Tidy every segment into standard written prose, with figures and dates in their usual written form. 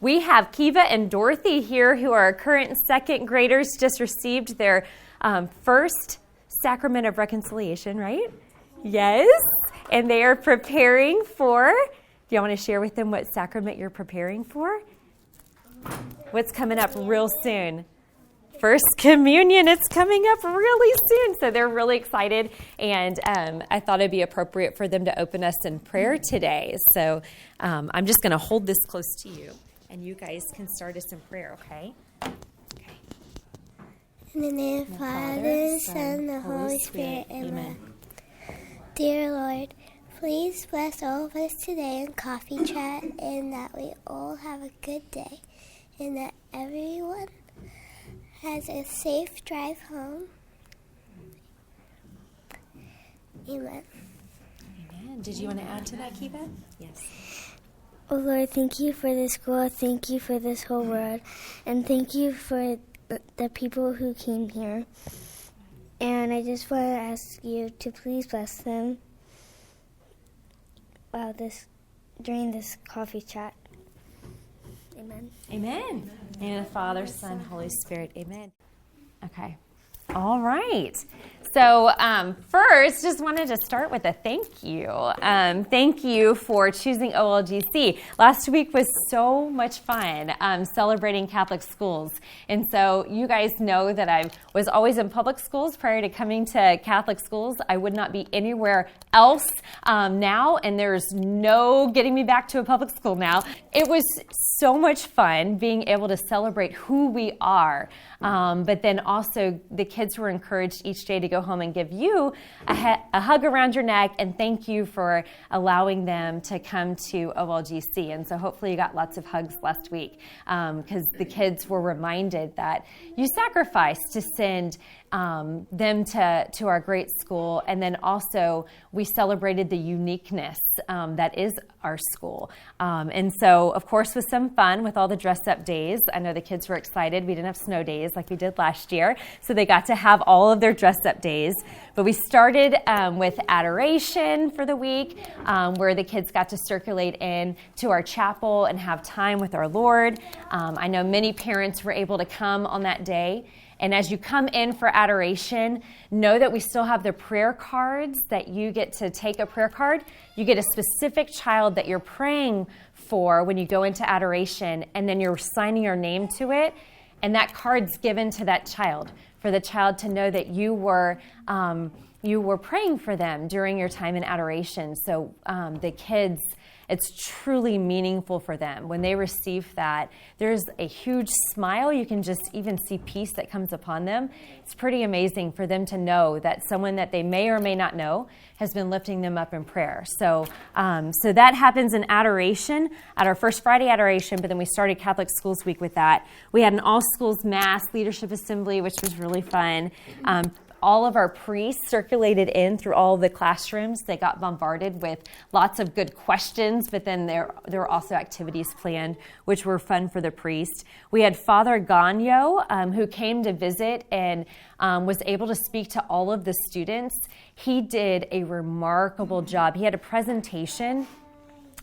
We have Kiva and Dorothy here who are current second graders, just received their first sacrament of reconciliation, right? Yes. And they are preparing for, do you want to share with them what sacrament you're preparing for? What's coming up real soon? First communion. It's coming up really soon. So they're really excited. And I thought it'd be appropriate for them to open us in prayer today. So I'm just going to hold this close to you. And you guys can start us in prayer, okay? Okay. In the name of the Father, Son, and the Holy Spirit. Amen. Dear Lord, please bless all of us today in Coffee Chat, and that we all have a good day, and that everyone has a safe drive home. Amen. Amen. Did you want to add to that, Kiva? Yes. Oh Lord, thank you for this school, thank you for this whole world, and thank you for the people who came here. And I just want to ask you to please bless them during this coffee chat. Amen. Amen. And the Father, Son, Holy Spirit. Amen. Okay. All right. So first, just wanted to start with a thank you. Thank you for choosing OLGC. Last week was so much fun celebrating Catholic schools. And so you guys know that I was always in public schools prior to coming to Catholic schools. I would not be anywhere else now, and there's no getting me back to a public school now. It was so much fun being able to celebrate who we are, but then also the kids were encouraged each day to go home and give you a hug around your neck and thank you for allowing them to come to OLGC. And so hopefully you got lots of hugs last week because the kids were reminded that you sacrificed to send them to our great school. And then also we celebrated the uniqueness that is our school. And so, of course, with some fun with all the dress-up days. I know the kids were excited. We didn't have snow days like we did last year, so they got to have all of their dress-up days. But we started with adoration for the week, where the kids got to circulate in to our chapel and have time with our Lord. I know many parents were able to come on that day. And as you come in for adoration, know that we still have the prayer cards that you get to take a prayer card. You get a specific child that you're praying for when you go into adoration, and then you're signing your name to it. And that card's given to that child for the child to know that you were praying for them during your time in adoration. So the kids, it's truly meaningful for them. When they receive that, there's a huge smile. You can just even see peace that comes upon them. It's pretty amazing for them to know that someone that they may or may not know has been lifting them up in prayer. So that happens in adoration, at our first Friday adoration, but then we started Catholic Schools Week with that. We had an all-schools mass leadership assembly, which was really fun. All of our priests circulated in through all the classrooms. They got bombarded with lots of good questions, but then there were also activities planned, which were fun for the priests. We had Father Gagno, who came to visit and was able to speak to all of the students. He did a remarkable job. He had a presentation.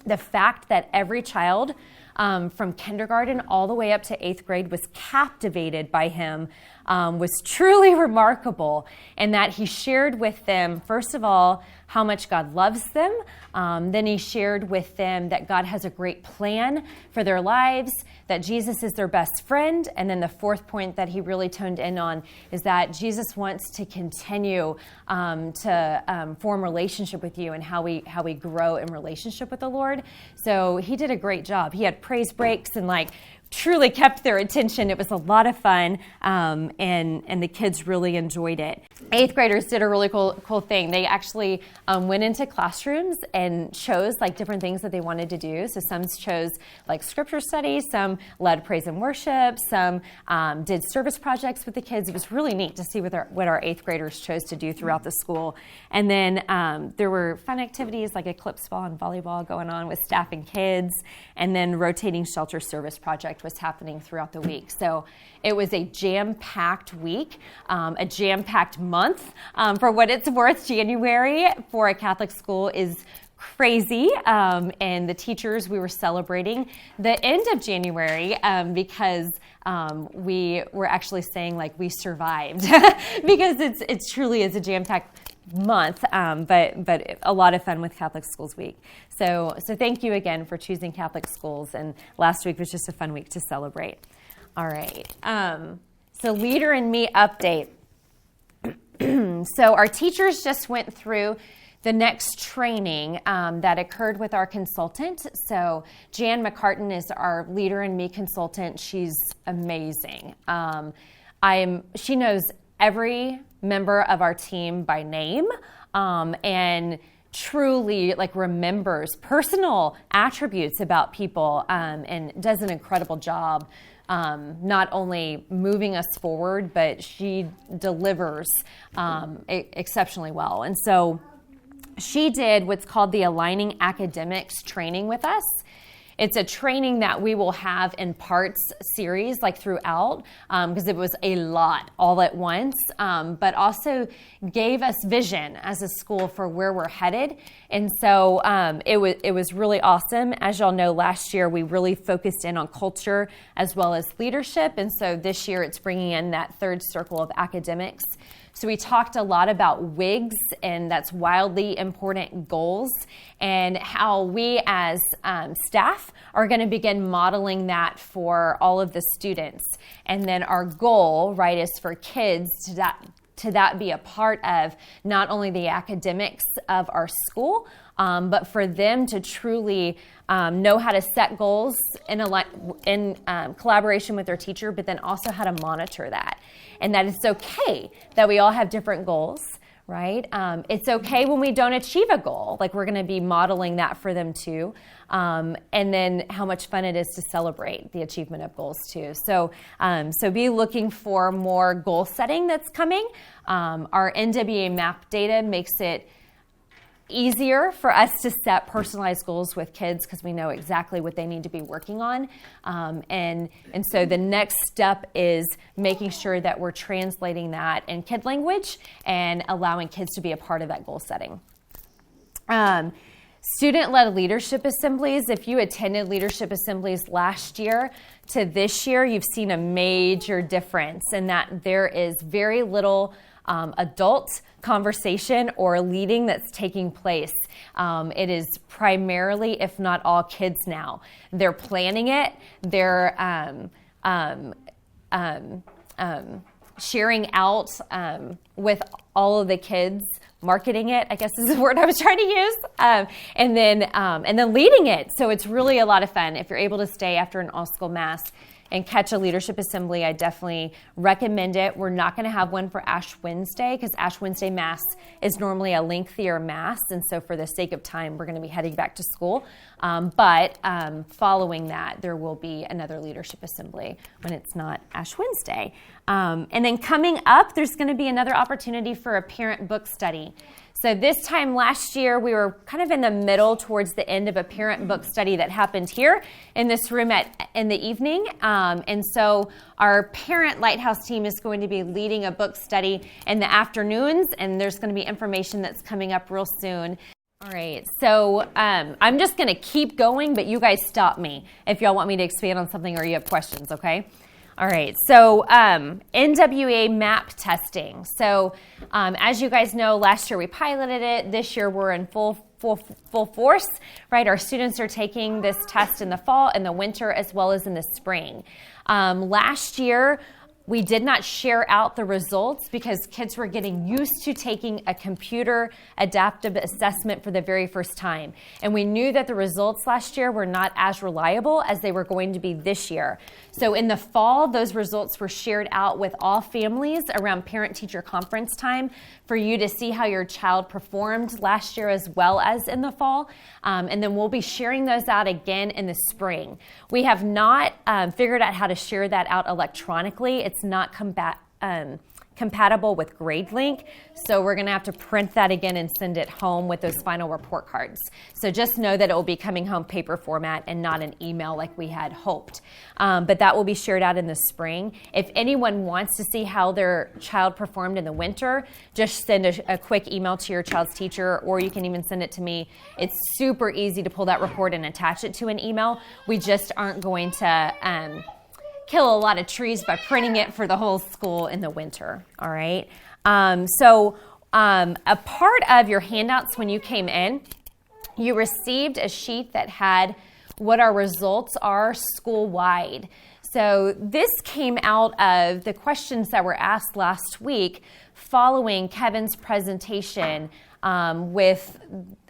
The fact that every child from kindergarten all the way up to 8th grade was captivated by him was truly remarkable, and that he shared with them, first of all, how much God loves them. Then he shared with them that God has a great plan for their lives, that Jesus is their best friend. And then the fourth point that he really toned in on is that Jesus wants to continue to form relationship with you and how we grow in relationship with the Lord. So he did a great job. He had praise breaks and truly kept their attention. It was a lot of fun, and the kids really enjoyed it. 8th graders did a really cool thing. They actually went into classrooms and chose different things that they wanted to do. So some chose scripture studies, some led praise and worship, some did service projects with the kids. It was really neat to see what our 8th graders chose to do throughout the school. And then there were fun activities like eclipse ball and volleyball going on with staff and kids, and then rotating shelter service project was happening throughout the week. So it was a jam-packed week, a jam-packed month. For what it's worth, January for a Catholic school is crazy, and the teachers, we were celebrating the end of January because we were actually saying like we survived because it truly is a jam-packed month, but a lot of fun with Catholic Schools Week. So thank you again for choosing Catholic schools, and last week was just a fun week to celebrate. All right, so Leader in Me update. So our teachers just went through the next training that occurred with our consultant. So Jan McCartan is our Leader in Me consultant. She's amazing. She knows every member of our team by name, and truly like remembers personal attributes about people, and does an incredible job. Not only moving us forward, but she delivers exceptionally well. And so she did what's called the Aligning Academics training with us. It's a training that we will have in parts series, like throughout, because it was a lot all at once, but also gave us vision as a school for where we're headed. And so it was really awesome. As y'all know, last year we really focused in on culture as well as leadership. And so this year it's bringing in that third circle of academics. So we talked a lot about WIGs, and that's wildly important goals, and how we as staff are going to begin modeling that for all of the students. And then our goal, right, is for kids to that be a part of not only the academics of our school, but for them to truly know how to set goals in collaboration with their teacher, but then also how to monitor that. And that it's okay that we all have different goals, right? It's okay when we don't achieve a goal. Like, we're going to be modeling that for them too. And then how much fun it is to celebrate the achievement of goals too. So be looking for more goal setting that's coming. Our NWA map data makes it easier for us to set personalized goals with kids because we know exactly what they need to be working on. And so the next step is making sure that we're translating that in kid language and allowing kids to be a part of that goal setting. Student-led leadership assemblies. If you attended leadership assemblies last year to this year, you've seen a major difference in that there is very little adult conversation or leading that's taking place. It is primarily, if not all, kids now. They're planning it. They're sharing out with all of the kids, marketing it, I guess is the word I was trying to use, and then leading it. So it's really a lot of fun. If you're able to stay after an all-school mass and catch a leadership assembly, I definitely recommend it. We're not going to have one for Ash Wednesday because Ash Wednesday Mass is normally a lengthier Mass, and so for the sake of time, we're going to be heading back to school. But following that, there will be another leadership assembly when it's not Ash Wednesday. And then coming up, there's going to be another opportunity for a parent book study. So this time last year, we were kind of in the middle towards the end of a parent book study that happened here in this room in the evening. And so our parent Lighthouse team is going to be leading a book study in the afternoons, and there's going to be information that's coming up real soon. All right, so I'm just going to keep going, but you guys stop me if y'all want me to expand on something or you have questions, okay? All right, so NWA map testing. So as you guys know, last year we piloted it. This year we're in full force, right? Our students are taking this test in the fall, in the winter, as well as in the spring. Last year, we did not share out the results because kids were getting used to taking a computer adaptive assessment for the very first time. And we knew that the results last year were not as reliable as they were going to be this year. So in the fall, those results were shared out with all families around parent-teacher conference time for you to see how your child performed last year as well as in the fall. And then we'll be sharing those out again in the spring. We have not figured out how to share that out electronically. It's not compatible with GradeLink. So we're going to have to print that again and send it home with those final report cards. So just know that it will be coming home paper format and not an email like we had hoped. But that will be shared out in the spring. If anyone wants to see how their child performed in the winter, just send a quick email to your child's teacher, or you can even send it to me. It's super easy to pull that report and attach it to an email. We just aren't going to kill a lot of trees by printing it for the whole school in the winter, all right? So a part of your handouts when you came in, you received a sheet that had what our results are school-wide. So this came out of the questions that were asked last week following Kevin's presentation with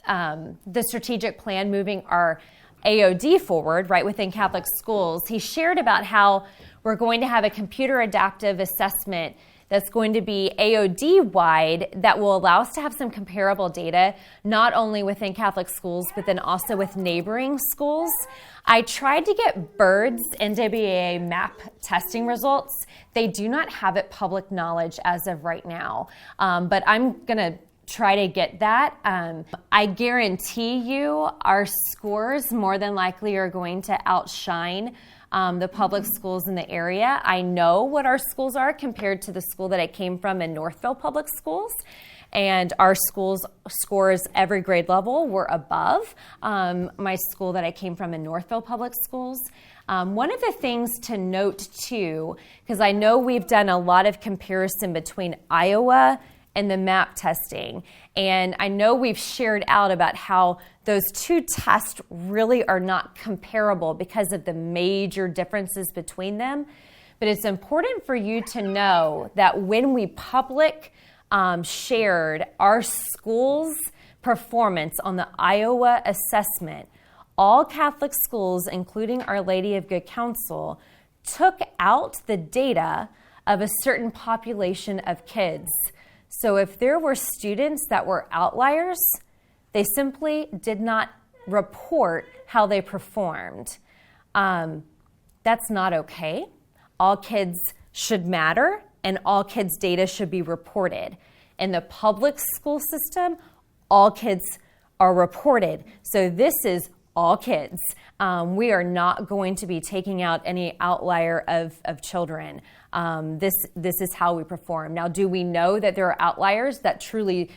the strategic plan moving our AOD forward, right, within Catholic schools. He shared about how we're going to have a computer adaptive assessment that's going to be AOD-wide that will allow us to have some comparable data, not only within Catholic schools, but then also with neighboring schools. I tried to get Bird's NWAA MAP testing results. They do not have it public knowledge as of right now, but I'm going to try to get that. I guarantee you our scores more than likely are going to outshine the public schools in the area. I know what our schools are compared to the school that I came from in Northville Public Schools. And our school's scores every grade level were above my school that I came from in Northville Public Schools. One of the things to note too, because I know we've done a lot of comparison between Iowa and the MAP testing. And I know we've shared out about how those two tests really are not comparable because of the major differences between them. But it's important for you to know that when we shared our school's performance on the Iowa assessment, all Catholic schools, including Our Lady of Good Counsel, took out the data of a certain population of kids. So if there were students that were outliers, they simply did not report how they performed. That's not okay. All kids should matter, and all kids' data should be reported. In the public school system, all kids are reported. So this is all kids. We are not going to be taking out any outlier of children. This is how we perform. Now, do we know that there are outliers that truly,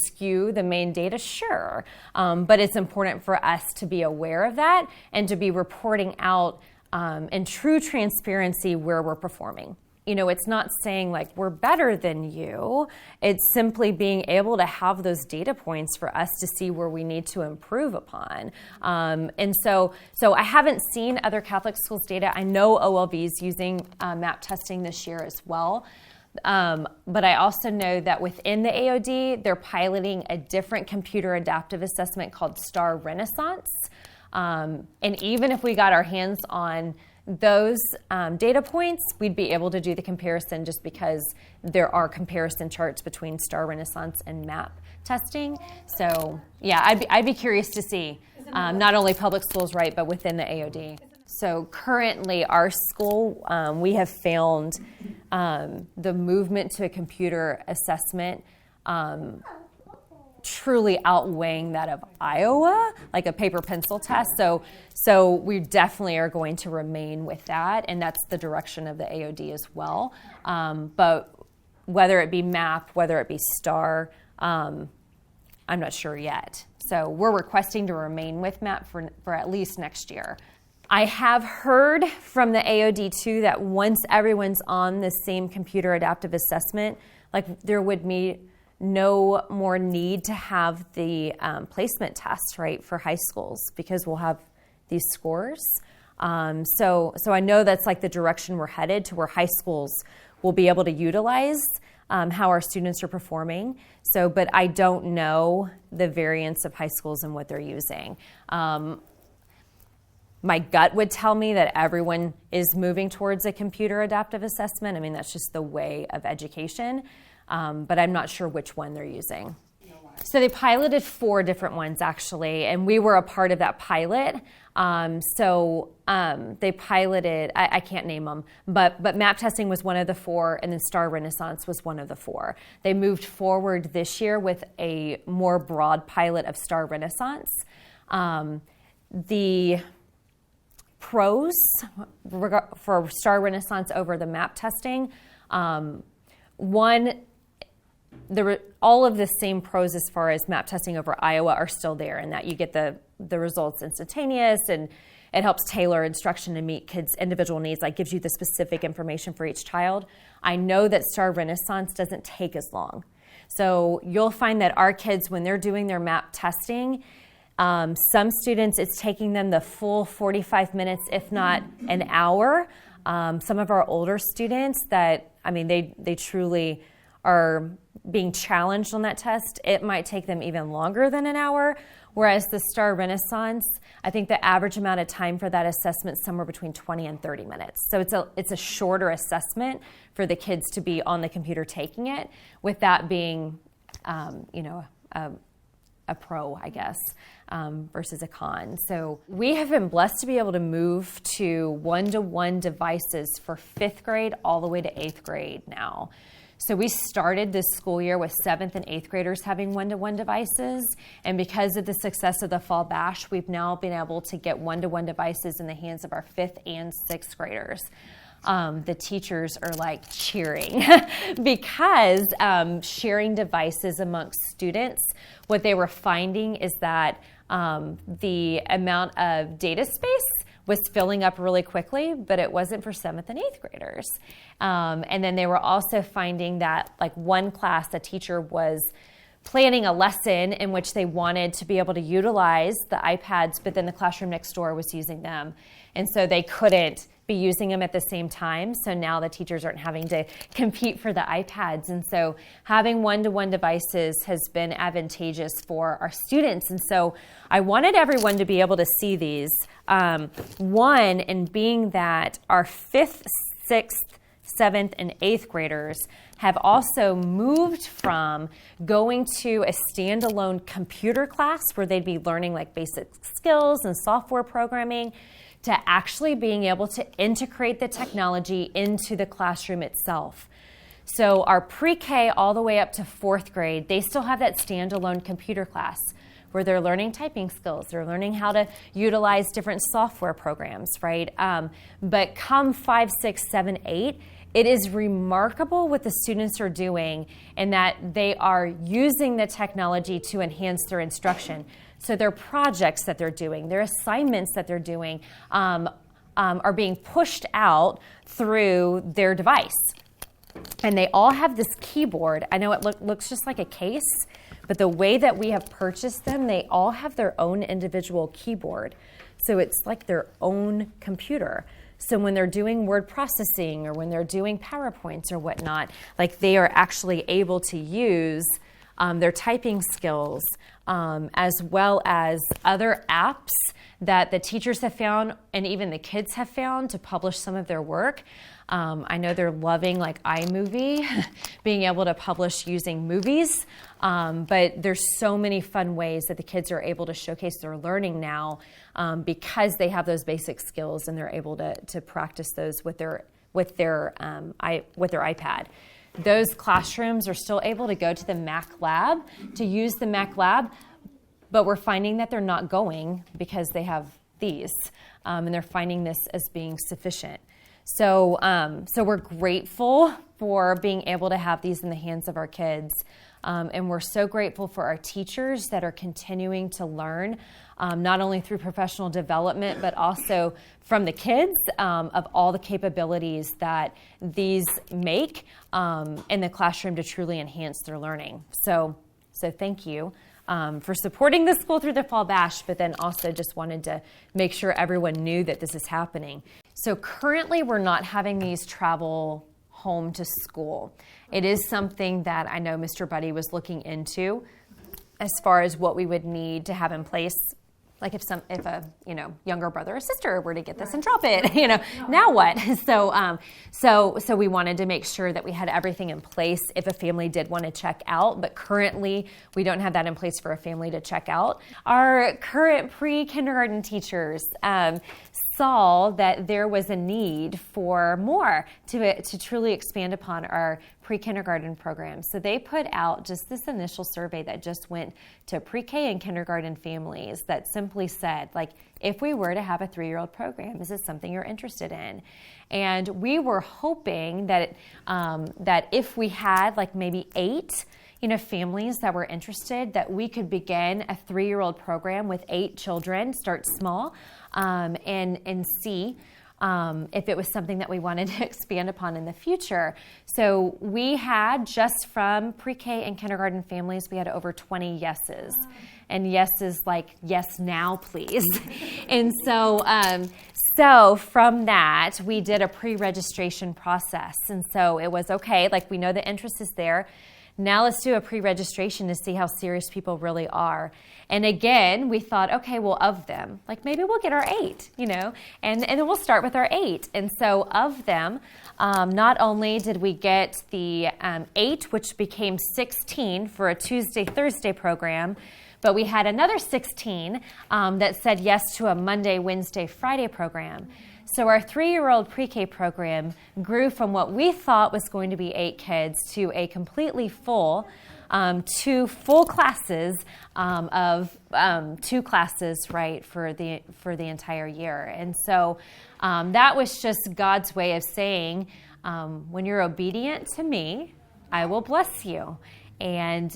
skew the main data? Sure. But it's important for us to be aware of that and to be reporting out in true transparency where we're performing. It's not saying like we're better than you. It's simply being able to have those data points for us to see where we need to improve upon. And so I haven't seen other Catholic schools' data. I know OLB is using MAP testing this year as well. But I also know that within the AOD, they're piloting a different computer adaptive assessment called STAR Renaissance. And even if we got our hands on those data points, we'd be able to do the comparison just because there are comparison charts between STAR Renaissance and MAP testing. So yeah, I'd be curious to see not only public schools, right, but within the AOD. So currently our school, we have found the movement to a computer assessment truly outweighing that of Iowa, like a paper pencil test. So we definitely are going to remain with that, and that's the direction of the AOD as well. But whether it be MAP, whether it be STAR, I'm not sure yet. So we're requesting to remain with MAP for at least next year. I have heard from the AOD too that once everyone's on the same computer adaptive assessment, like there would be no more need to have the placement test, right, for high schools because we'll have these scores. So I know that's like the direction we're headed to, where high schools will be able to utilize how our students are performing. So, but I don't know the variance of high schools and what they're using. My gut would tell me that everyone is moving towards a computer adaptive assessment. I mean, that's just the way of education. But I'm not sure which one they're using. You know why? So they piloted 4 different ones, actually, and we were a part of that pilot. They piloted, I can't name them, but map testing was one of the 4, and then Star Renaissance was one of the 4. They moved forward this year with a more broad pilot of Star Renaissance. The pros for Star Renaissance over the map testing, one, all of the same pros as far as map testing over Iowa are still there, in that you get the results instantaneous, and it helps tailor instruction to meet kids' individual needs, like gives you the specific information for each child. I know that Star Renaissance doesn't take as long. So you'll find that our kids, when they're doing their map testing, some students, it's taking them the full 45 minutes, if not an hour. Some of our older students they truly are being challenged on that test, it might take them even longer than an hour. Whereas the Star Renaissance, I think the average amount of time for that assessment is somewhere between 20 and 30 minutes. So it's a shorter assessment for the kids to be on the computer taking it, with that being, a pro, I guess, versus a con. So we have been blessed to be able to move to one-to-one devices for 5th grade all the way to 8th grade now. So we started this school year with 7th and 8th graders having one-to-one devices. And because of the success of the Fall Bash, we've now been able to get one-to-one devices in the hands of our 5th and 6th graders. The teachers are like cheering because sharing devices amongst students, what they were finding is that the amount of data space was filling up really quickly, but it wasn't for 7th and 8th graders. And then they were also finding that, like, one class, a teacher was planning a lesson in which they wanted to be able to utilize the iPads, but then the classroom next door was using them. And so they couldn't be using them at the same time. So now the teachers aren't having to compete for the iPads. And so having one-to-one devices has been advantageous for our students. And so I wanted everyone to be able to see these. One, in being that our 5th, 6th, 7th, and 8th graders have also moved from going to a standalone computer class where they'd be learning like basic skills and software programming, to actually being able to integrate the technology into the classroom itself. So our pre-K all the way up to 4th grade, they still have that standalone computer class where they're learning typing skills, they're learning how to utilize different software programs, right? But come 5, 6, 7, 8, it is remarkable what the students are doing, and that they are using the technology to enhance their instruction. So their projects that they're doing, their assignments that they're doing are being pushed out through their device. And they all have this keyboard. I know it looks just like a case, but the way that we have purchased them, they all have their own individual keyboard. So it's like their own computer. So when they're doing word processing or when they're doing PowerPoints or whatnot, like, they are actually able to use their typing skills, as well as other apps that the teachers have found and even the kids have found to publish some of their work. I know they're loving, like, iMovie, being able to publish using movies, but there's so many fun ways that the kids are able to showcase their learning now, because they have those basic skills and they're able to practice those with their iPad. Those classrooms are still able to go to the Mac Lab to use the Mac Lab, but we're finding that they're not going because they have these, and they're finding this as being sufficient. So we're grateful for being able to have these in the hands of our kids, and we're so grateful for our teachers that are continuing to learn, not only through professional development, but also from the kids, of all the capabilities that these make in the classroom to truly enhance their learning. So thank you for supporting the school through the Fall Bash, but then also just wanted to make sure everyone knew that this is happening. So currently we're not having these travel home to school. It is something that I know Mr. Buddy was looking into as far as what we would need to have in place, Like if a younger brother or sister were to get this and drop it, now what? So we wanted to make sure that we had everything in place if a family did want to check out, but currently we don't have that in place for a family to check out. Our current pre-kindergarten teachers saw that there was a need for more to truly expand upon our pre-kindergarten program. So they put out just this initial survey that just went to pre-K and kindergarten families that simply said, like, if we were to have a 3-year-old program, is this something you're interested in? And we were hoping that that if we had like maybe 8 families that were interested, that we could begin a 3-year-old program with 8 children, start small, and see if it was something that we wanted to expand upon in the future. So we had, just from pre-K and kindergarten families, we had over 20 yeses. And yes is like, yes now, please. And so from that, we did a pre-registration process. And so it was okay, like we know the interest is there. Now let's do a pre-registration to see how serious people really are. And again, we thought, okay, well, of them, like maybe we'll get our 8, and then we'll start with our 8. And so of them, not only did we get the 8, which became 16 for a Tuesday, Thursday program, but we had another 16 that said yes to a Monday, Wednesday, Friday program. So our 3-year-old pre-K program grew from what we thought was going to be 8 kids to a completely full 2 full classes of 2 classes, right, for the entire year. And so that was just God's way of saying, when you're obedient to me, I will bless you. And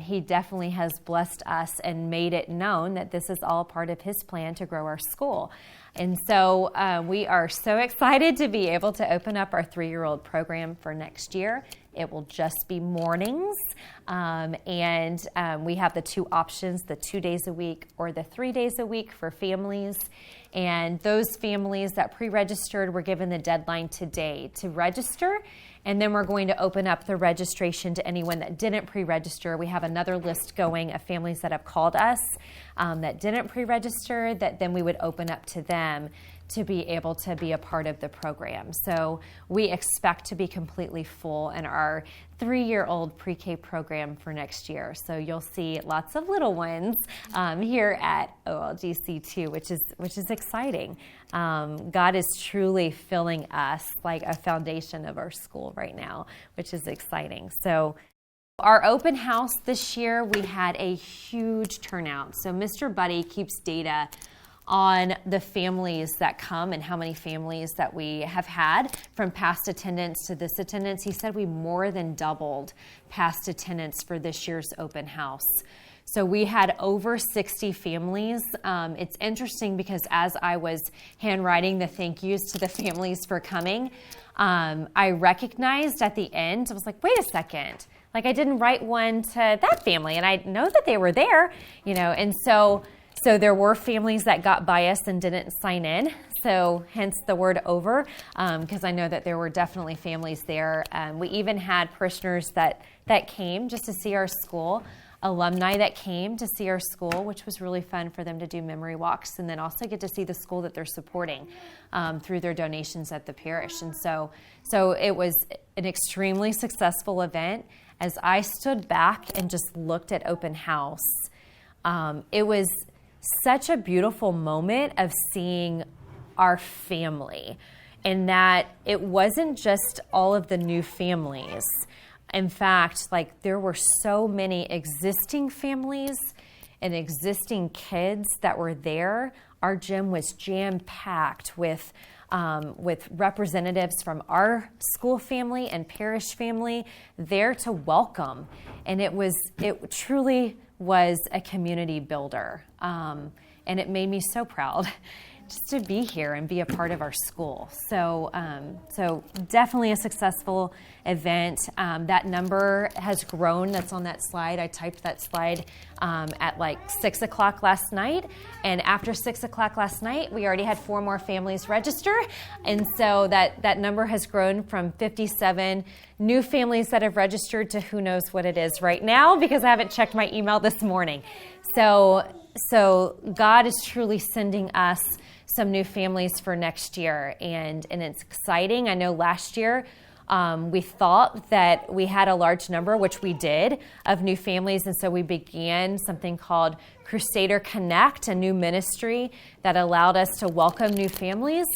he definitely has blessed us and made it known that this is all part of his plan to grow our school. And so we are so excited to be able to open up our 3-year-old program for next year. It will just be mornings, and we have the 2 options, the 2 days a week or the 3 days a week for families. And those families that pre-registered were given the deadline today to register, and then we're going to open up the registration to anyone that didn't pre-register. We have another list going of families that have called us that didn't pre-register, that then we would open up to them to be able to be a part of the program. So we expect to be completely full in our 3-year-old pre-K program for next year. So you'll see lots of little ones here at OLGC2, which is exciting. God is truly filling us like a foundation of our school right now, which is exciting. So our open house this year, we had a huge turnout. So Mr. Buddy keeps data on the families that come and how many families that we have had from past attendance to this attendance. He said we more than doubled past attendance for this year's open house. So we had over 60 families. It's interesting because as I was handwriting the thank yous to the families for coming, I recognized at the end, I was like, wait a second, like I didn't write one to that family, and I know that they were there, and so there were families that got biased and didn't sign in, so hence the word over, because I know that there were definitely families there. We even had parishioners that came just to see our school, alumni that came to see our school, which was really fun for them to do memory walks, and then also get to see the school that they're supporting through their donations at the parish. And so it was an extremely successful event. As I stood back and just looked at open house, it was such a beautiful moment of seeing our family, and that it wasn't just all of the new families. In fact, like there were so many existing families and existing kids that were there. Our gym was jam-packed with representatives from our school family and parish family there to welcome. And it truly was a community builder. And it made me so proud just to be here and be a part of our school. So definitely a successful event. That number has grown. That's on that slide. I typed that slide at like 6 o'clock last night. And after 6 o'clock last night, we already had 4 more families register. And so that number has grown from 57 new families that have registered to who knows what it is right now, because I haven't checked my email this morning. So so God is truly sending us some new families for next year, and it's exciting. I know last year we thought that we had a large number, which we did, of new families, and so we began something called Crusader Connect, a new ministry that allowed us to welcome new families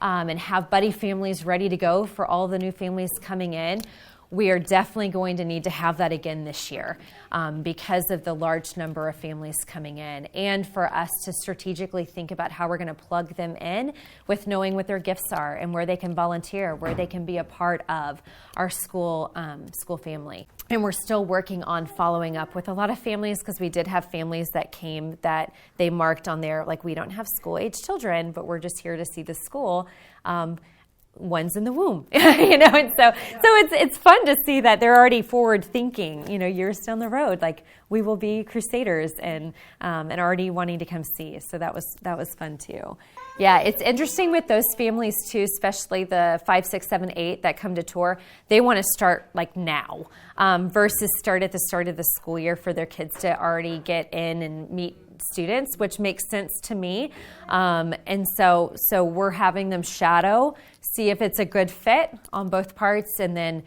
and have buddy families ready to go for all the new families coming in. We are definitely going to need to have that again this year because of the large number of families coming in, and for us to strategically think about how we're going to plug them in with knowing what their gifts are and where they can volunteer, where they can be a part of our school family. And we're still working on following up with a lot of families, because we did have families that came that they marked on there, like, we don't have school-age children, but we're just here to see the school. One's in the womb, and so it's fun to see that they're already forward thinking, years down the road, like, we will be Crusaders and already wanting to come see. So that was fun too. Yeah, it's interesting with those families too, especially the 5, 6, 7, 8 that come to tour. They want to start like now versus start at the start of the school year for their kids to already get in and meet students, which makes sense to me. And so we're having them shadow, see if it's a good fit on both parts, and then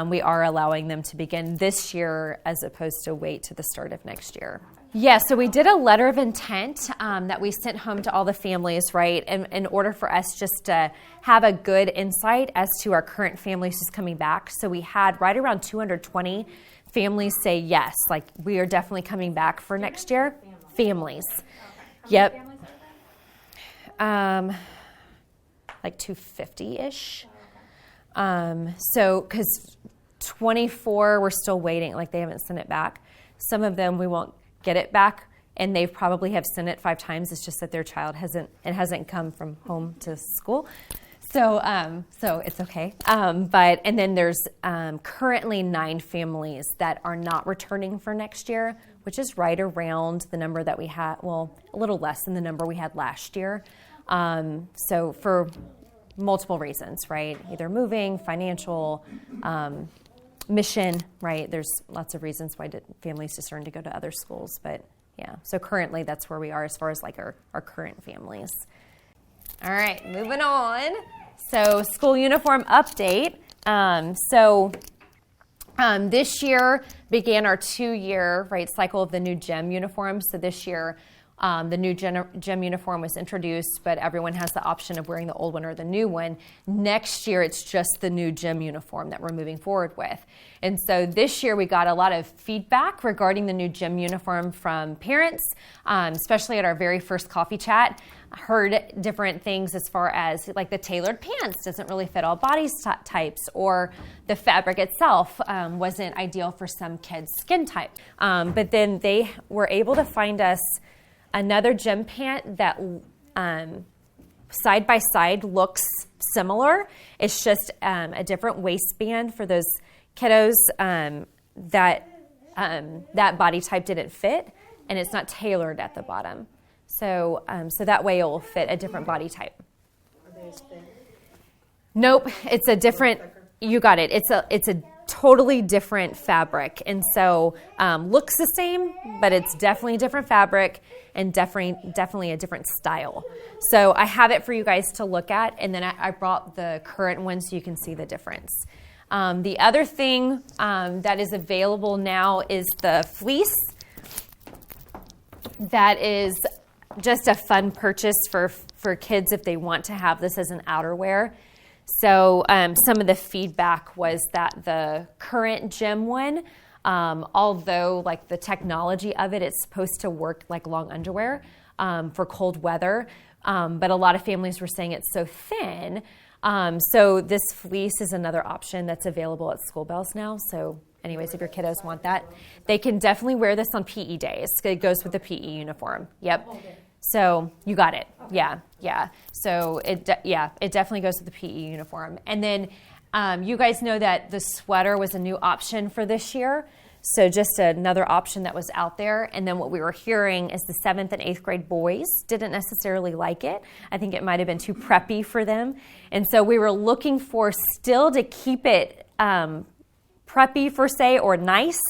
we are allowing them to begin this year as opposed to wait to the start of next year. Yeah, so we did a letter of intent that we sent home to all the families, right, in order for us just to have a good insight as to our current families who's coming back. So we had right around 220 families say yes, like, we are definitely coming back for next year. Families. Yep. Like 250-ish. So, because 24, we're still waiting. Like, they haven't sent it back. Some of them we won't get it back, and they probably have sent it 5 times. It's just that their child hasn't come from home to school. So it's okay. And then there's currently 9 families that are not returning for next year, which is right around the number that we had, well, a little less than the number we had last year. So for multiple reasons, right? Either moving, financial, mission, right? There's lots of reasons why families discern to go to other schools. But yeah, so currently that's where we are as far as like our current families. All right, moving on. So school uniform update. This year began our 2-year cycle of the new gym uniform. So this year, the new gym uniform was introduced, but everyone has the option of wearing the old one or the new one. Next year, it's just the new gym uniform that we're moving forward with. And so this year, we got a lot of feedback regarding the new gym uniform from parents, especially at our very first coffee chat. I heard different things as far as like the tailored pants doesn't really fit all body types, or the fabric itself wasn't ideal for some kids' skin type. But then they were able to find us another gym pant that side by side looks similar. It's just a different waistband for those kiddos that body type didn't fit, and it's not tailored at the bottom. So that way it will fit a different body type. Are they as thin? Nope, it's a different. You got it. It's a totally different fabric, and so looks the same, but it's definitely a different fabric and definitely a different style. So I have it for you guys to look at, and then I brought the current one so you can see the difference. The other thing that is available now is the fleece. That is just a fun purchase for kids if they want to have this as an outerwear. So some of the feedback was that the current gym one, although like the technology of it, it's supposed to work like long underwear for cold weather, but a lot of families were saying it's so thin. So this fleece is another option that's available at School Bells now. So anyways, if your kiddos want that, they can definitely wear this on PE days. It goes with the PE uniform. Yep. So you got it. Yeah. So it definitely goes with the PE uniform. And then you guys know that the sweater was a new option for this year. So just another option that was out there. And then what we were hearing is the 7th and 8th grade boys didn't necessarily like it. I think it might have been too preppy for them. And so we were looking for still to keep it preppy per se or nice,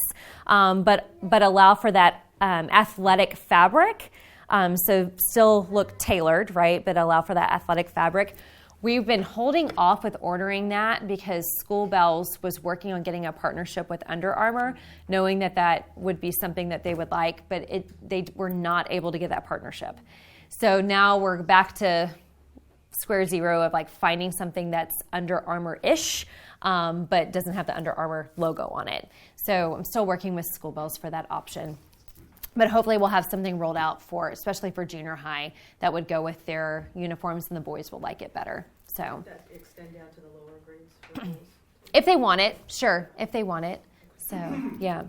but allow for that athletic fabric. So still look tailored, right, but allow for that athletic fabric. We've been holding off with ordering that because School Bells was working on getting a partnership with Under Armour, knowing that that would be something that they would like, but they were not able to get that partnership. So now we're back to square zero of like finding something that's Under Armour-ish, but doesn't have the Under Armour logo on it. So I'm still working with School Bells for that option. But hopefully we'll have something rolled out especially for junior high, that would go with their uniforms, and the boys will like it better. So would that extend down to the lower grades for boys? If they want it, sure, if they want it. So, yeah.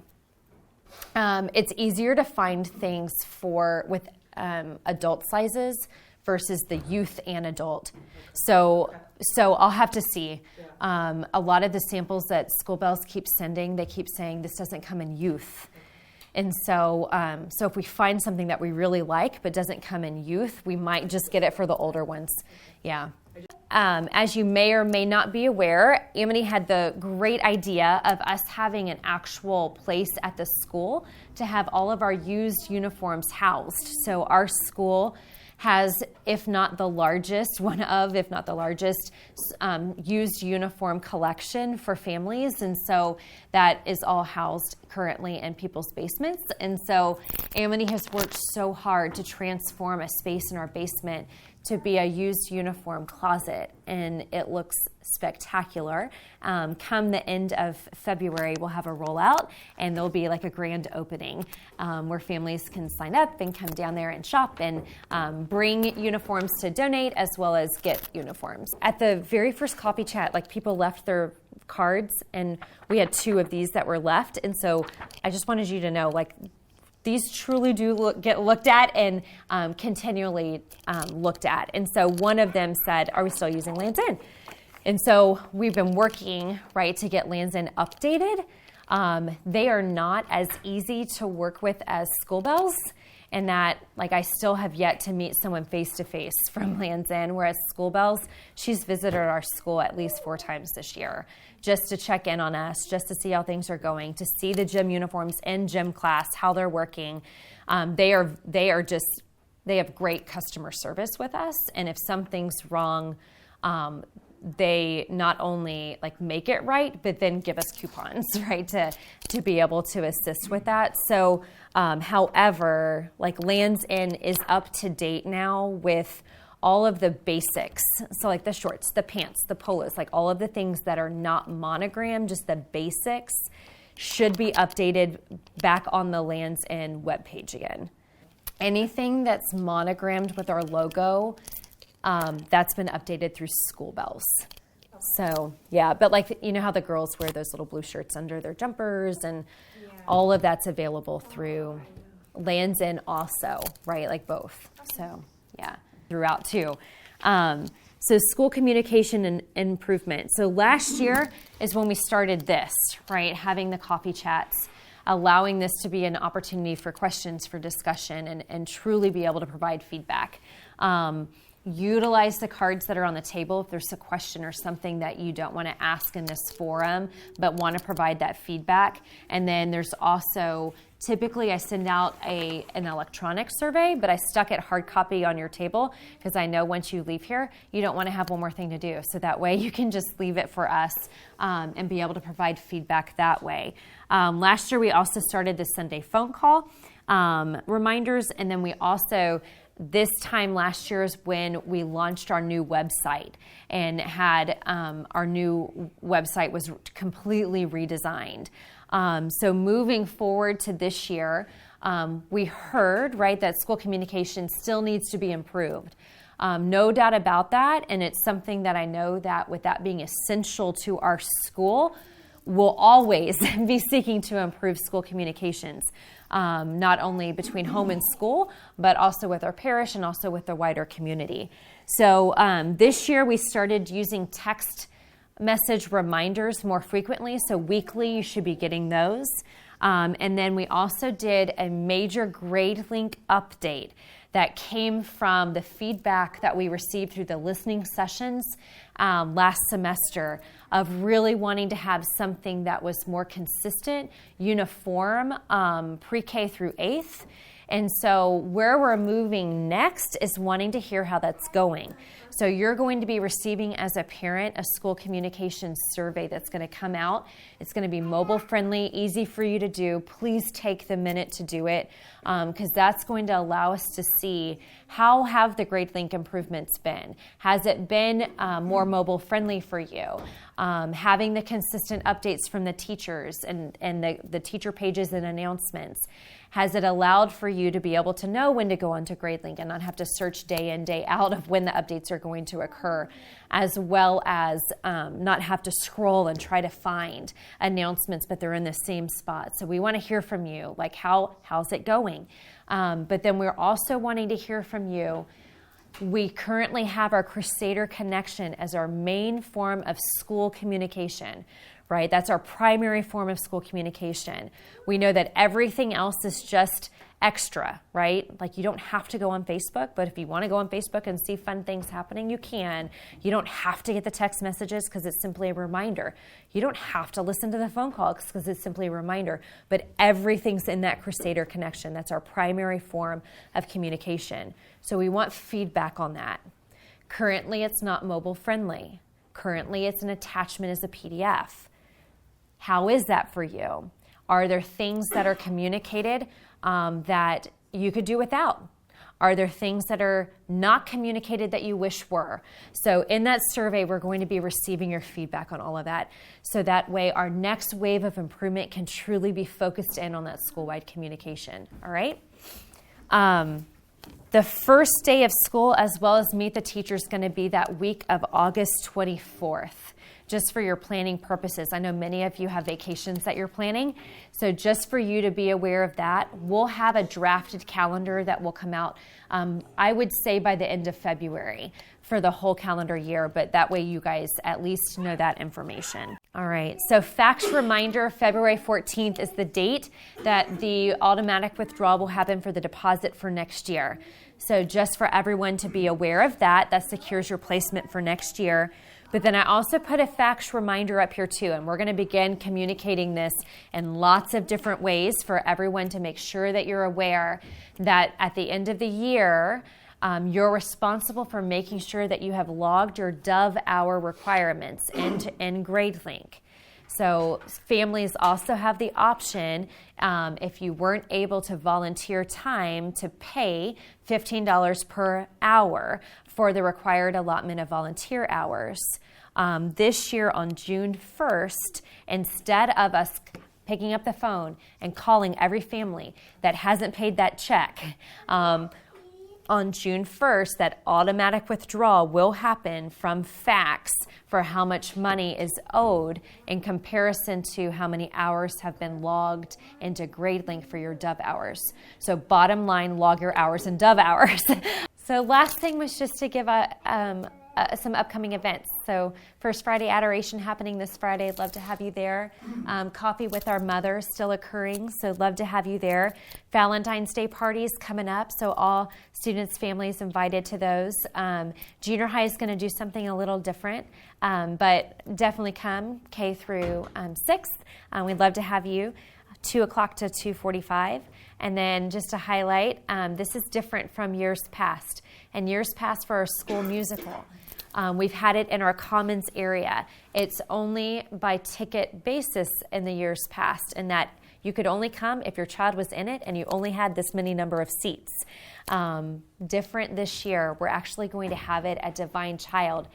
It's easier to find things with adult sizes versus the youth and adult. So I'll have to see. A lot of the samples that School Bells keep sending, they keep saying this doesn't come in youth. And so if we find something that we really like but doesn't come in youth, we might just get it for the older ones. Yeah. As you may or may not be aware, Amity had the great idea of us having an actual place at the school to have all of our used uniforms housed. So our school has, if not the largest, used uniform collection for families. And so that is all housed currently in people's basements. And so Amity has worked so hard to transform a space in our basement to be a used uniform closet, and it looks spectacular. Come the end of February, we'll have a rollout, and there'll be like a grand opening where families can sign up and come down there and shop and bring uniforms to donate as well as get uniforms. At the very first coffee chat, like people left their cards, and we had 2 of these that were left, and so I just wanted you to know, like, these truly do get looked at and continually looked at. And so one of them said, are we still using Lands End? And so we've been working, right, to get Lands End updated. They are not as easy to work with as School Bells, and that, like, I still have yet to meet someone face-to-face from Lands End, whereas School Bells, she's visited our school at least 4 times this year just to check in on us, just to see how things are going, to see the gym uniforms in gym class, how they're working. They have great customer service with us, and if something's wrong, they not only like make it right, but then give us coupons, right, to be able to assist with that. So, however, like Lands End is up to date now with all of the basics. So like the shorts, the pants, the polos, like all of the things that are not monogrammed, just the basics, should be updated back on the Lands End webpage again. Anything that's monogrammed with our logo, that's been updated through School Bells. So, yeah, but like, you know how the girls wear those little blue shirts under their jumpers, and all of that's available through Lands End also, right? Like both. So, yeah, throughout too. So school communication and improvement. So last year is when we started this, right? Having the coffee chats, allowing this to be an opportunity for questions, for discussion, and truly be able to provide feedback. Utilize the cards that are on the table if there's a question or something that you don't want to ask in this forum, but want to provide that feedback. And then there's also, typically I send out an electronic survey, but I stuck it hard copy on your table because I know once you leave here, you don't want to have one more thing to do. So that way you can just leave it for us and be able to provide feedback that way. Last year we also started the Sunday phone call reminders, and then we also, this time last year is when we launched our new website and had our new website was completely redesigned. So moving forward to this year, we heard, right, that school communication still needs to be improved. No doubt about that, and it's something that I know that with that being essential to our school, we'll always be seeking to improve school communications. Not only between home and school, but also with our parish and also with the wider community. So this year we started using text message reminders more frequently. So weekly you should be getting those. And then we also did a major grade link update that came from the feedback that we received through the listening sessions last semester of really wanting to have something that was more consistent, uniform, pre-K through 8th, And so where we're moving next is wanting to hear how that's going. So you're going to be receiving as a parent a school communications survey that's going to come out. It's going to be mobile friendly, easy for you to do. Please take the minute to do it because that's going to allow us to see how have the GradeLink improvements been. Has it been more mobile friendly for you? Having the consistent updates from the teachers and the teacher pages and announcements. Has it allowed for you to be able to know when to go onto GradeLink and not have to search day in, day out of when the updates are going to occur, as well as not have to scroll and try to find announcements, but they're in the same spot. So we want to hear from you, like how's it going? But then we're also wanting to hear from you. We currently have our Crusader Connection as our main form of school communication, right? That's our primary form of school communication. We know that everything else is just extra, right? Like you don't have to go on Facebook, but if you want to go on Facebook and see fun things happening, you can. You don't have to get the text messages because it's simply a reminder. You don't have to listen to the phone calls because it's simply a reminder, but everything's in that Crusader Connection. That's our primary form of communication. So we want feedback on that. Currently, it's not mobile friendly. Currently, it's an attachment as a PDF. How is that for you? Are there things that are communicated that you could do without? Are there things that are not communicated that you wish were? So in that survey, we're going to be receiving your feedback on all of that. So that way our next wave of improvement can truly be focused in on that school-wide communication. All right? The first day of school, as well as Meet the Teacher, is going to be that week of August 24th. Just for your planning purposes. I know many of you have vacations that you're planning. So just for you to be aware of that, we'll have a drafted calendar that will come out, I would say by the end of February for the whole calendar year, but that way you guys at least know that information. All right, so fax reminder, February 14th is the date that the automatic withdrawal will happen for the deposit for next year. So just for everyone to be aware of that, that secures your placement for next year. But then I also put a fax reminder up here too, and we're going to begin communicating this in lots of different ways for everyone to make sure that you're aware that at the end of the year, you're responsible for making sure that you have logged your Dove hour requirements in GradeLink. So families also have the option, if you weren't able to volunteer time, to pay $15 per hour for the required allotment of volunteer hours. This year on June 1st, instead of us picking up the phone and calling every family that hasn't paid that check, on June 1st, that automatic withdrawal will happen from fax for how much money is owed in comparison to how many hours have been logged into GradeLink for your Dove hours. So bottom line, log your hours in Dove hours. So last thing was just to give some upcoming events. So First Friday Adoration happening this Friday. I'd love to have you there. Coffee with Our Mother still occurring, so love to have you there. Valentine's Day parties coming up, so all students, families invited to those. Junior high is going to do something a little different, but definitely come, K through 6th. We'd love to have you. 2 o'clock to 2:45. And then just to highlight, this is different from years past. And years past for our school musical, we've had it in our commons area. It's only by ticket basis in the years past, in that you could only come if your child was in it and you only had this many number of seats. Different this year, we're actually going to have it at Divine Child.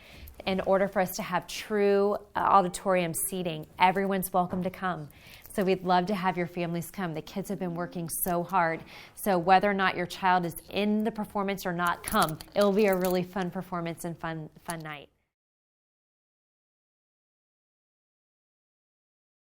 In order for us to have true auditorium seating, everyone's welcome to come. So we'd love to have your families come. The kids have been working so hard. So whether or not your child is in the performance or not, come. It'll be a really fun performance and fun night.